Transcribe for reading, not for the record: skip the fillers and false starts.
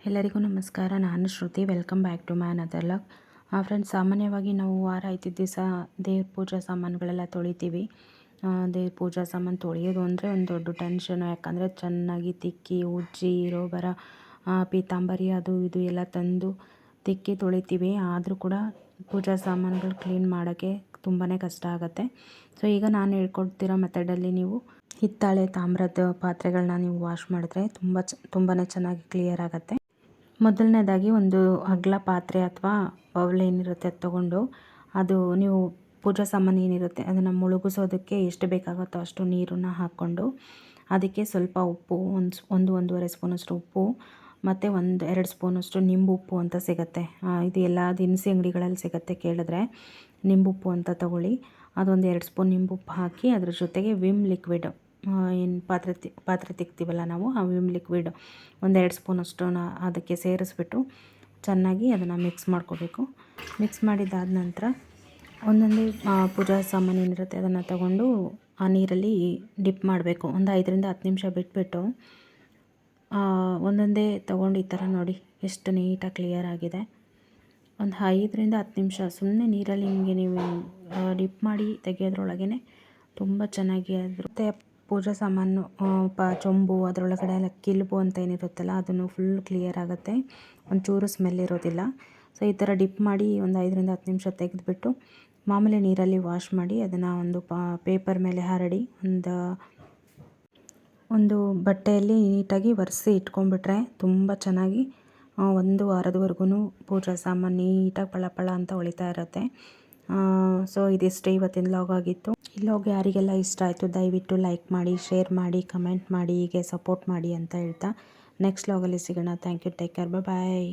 ಎಲ್ಲರಿಗೂ ನಮಸ್ಕಾರ. ನಾನು Shruti. Welcome back to my another log. Friends, ಸಾಮಾನ್ಯವಾಗಿ ನಾವು ವಾರ 5 ದಿವಸ ದೇವ್ರ ಪೂಜಾ ಸಾಮಾನುಗಳೆಲ್ಲ ತೊಳಿತೀವಿ. ದೇವ್ರ ಪೂಜಾ ಸಾಮಾನು ತೊಳೆಯೋದು ಅಂದರೆ ಒಂದು ದೊಡ್ಡ ಟೆನ್ಷನು. ಯಾಕಂದರೆ ಚೆನ್ನಾಗಿ ತಿಕ್ಕಿ ಉಜ್ಜಿ ಇರೋ ಬರೋ ಪೀತಾಂಬರಿ ಅದು ಇದು ಎಲ್ಲ ತಂದು ತಿಕ್ಕಿ ತೊಳಿತೀವಿ. ಆದರೂ ಕೂಡ ಪೂಜಾ ಸಾಮಾನುಗಳು ಕ್ಲೀನ್ ಮಾಡೋಕ್ಕೆ ತುಂಬಾ ಕಷ್ಟ ಆಗುತ್ತೆ. ಸೊ ಈಗ ನಾನು ಹೇಳ್ಕೊಡ್ತಿರೋ ಮೆಥಡಲ್ಲಿ ನೀವು ಹಿತ್ತಾಳೆ ತಾಮ್ರದ ಪಾತ್ರೆಗಳನ್ನ ನೀವು ವಾಶ್ ಮಾಡಿದ್ರೆ ತುಂಬಾ ಚೆನ್ನಾಗಿ ಕ್ಲಿಯರ್ ಆಗುತ್ತೆ. ಮೊದಲನೇದಾಗಿ ಒಂದು ಅಗಲ ಪಾತ್ರೆ ಅಥವಾ ಬೌಲ್ ಏನಿರುತ್ತೆ ಅದು ತೊಗೊಂಡು, ಅದು ನೀವು ಪೂಜಾ ಸಾಮಾನು ಏನಿರುತ್ತೆ ಅದನ್ನು ಮುಳುಗಿಸೋದಕ್ಕೆ ಎಷ್ಟು ಬೇಕಾಗುತ್ತೋ ಅಷ್ಟು ನೀರನ್ನು ಹಾಕ್ಕೊಂಡು, ಅದಕ್ಕೆ ಸ್ವಲ್ಪ ಉಪ್ಪು, ಒಂದೂವರೆ ಸ್ಪೂನಷ್ಟು ಉಪ್ಪು ಮತ್ತು 1-2 ಸ್ಪೂನಷ್ಟು ನಿಂಬುಪ್ಪು ಅಂತ ಸಿಗುತ್ತೆ. ಇದು ಎಲ್ಲ ದಿನಸಿ ಅಂಗಡಿಗಳಲ್ಲಿ ಸಿಗುತ್ತೆ. ಕೇಳಿದ್ರೆ ನಿಂಬುಪ್ಪು ಅಂತ ತಗೊಳ್ಳಿ. ಅದೊಂದು 2 ಸ್ಪೂನ್ ನಿಂಬುಪ್ಪು ಹಾಕಿ ಅದ್ರ ಜೊತೆಗೆ ವಿಮ್ ಲಿಕ್ವಿಡ್, ಏನು ಪಾತ್ರೆ ತಿಕ್ತೀವಲ್ಲ ನಾವು, ಆ ವಿಮ್ ಲಿಕ್ವಿಡ್ 1-2 ಸ್ಪೂನಷ್ಟು ಅದಕ್ಕೆ ಸೇರಿಸ್ಬಿಟ್ಟು ಚೆನ್ನಾಗಿ ಅದನ್ನು ಮಿಕ್ಸ್ ಮಾಡ್ಕೋಬೇಕು. ಮಿಕ್ಸ್ ಮಾಡಿದ್ದಾದ ನಂತರ ಒಂದೊಂದೇ ಪೂಜಾ ಸಾಮಾನು ಏನಿರುತ್ತೆ ಅದನ್ನು ತಗೊಂಡು ಆ ನೀರಲ್ಲಿ ಡಿಪ್ ಮಾಡಬೇಕು. ಒಂದು 5-10 ನಿಮಿಷ ಬಿಟ್ಬಿಟ್ಟು ಒಂದೊಂದೇ ತೊಗೊಂಡು ಈ ಥರ ನೋಡಿ ಎಷ್ಟು ನೀಟಾಗಿ ಕ್ಲಿಯರ್ ಆಗಿದೆ. ಒಂದು 5-10 ನಿಮಿಷ ಸುಮ್ಮನೆ ನೀರಲ್ಲಿ ಹಿಂಗೆ ನೀವು ಡಿಪ್ ಮಾಡಿ ತೆಗೆಯೋದ್ರೊಳಗೇ ತುಂಬ ಚೆನ್ನಾಗಿ ಆಗಿರುತ್ತೆ. ಪೂಜಾ ಸಾಮಾನು ಚೊಂಬು ಅದರೊಳಗಡೆ ಎಲ್ಲ ಕಿಲ್ಬು ಅಂತ ಏನಿರುತ್ತಲ್ಲ ಅದನ್ನು ಫುಲ್ ಕ್ಲಿಯರ್ ಆಗುತ್ತೆ. ಒಂಚೂರು ಸ್ಮೆಲ್ ಇರೋದಿಲ್ಲ. ಸೊ ಈ ಥರ ಡಿಪ್ ಮಾಡಿ ಒಂದು 5-10 ನಿಮಿಷ ತೆಗೆದುಬಿಟ್ಟು ಮಾಮೂಲಿ ನೀರಲ್ಲಿ ವಾಶ್ ಮಾಡಿ ಅದನ್ನು ಒಂದು ಪೇಪರ್ ಮೇಲೆ ಹರಡಿ ಒಂದು ಬಟ್ಟೆಯಲ್ಲಿ ನೀಟಾಗಿ ಒರೆಸಿ ಇಟ್ಕೊಂಡ್ಬಿಟ್ರೆ ತುಂಬ ಚೆನ್ನಾಗಿ 1 ವಾರದವರೆಗೂ ಪೂಜಾ ಸಾಮಾನು ನೀಟಾಗಿ ಪಳ ಅಂತ ಹೊಳಿತಾ ಇರುತ್ತೆ. ಸೊ ಇದಿಷ್ಟೇ ಇವತ್ತಿನ ಲಾಗ್ ಆಗಿತ್ತು. ಈ ಲಾಗ್ ಯಾರಿಗೆಲ್ಲ ಇಷ್ಟ ಆಯಿತು ದಯವಿಟ್ಟು ಲೈಕ್ ಮಾಡಿ, ಶೇರ್ ಮಾಡಿ, ಕಮೆಂಟ್ ಮಾಡಿ, ಹೀಗೆ ಸಪೋರ್ಟ್ ಮಾಡಿ ಅಂತ ಹೇಳ್ತಾ ನೆಕ್ಸ್ಟ್ ಲಾಗಲ್ಲಿ ಸಿಗೋಣ. Thank you. Take care. Bye.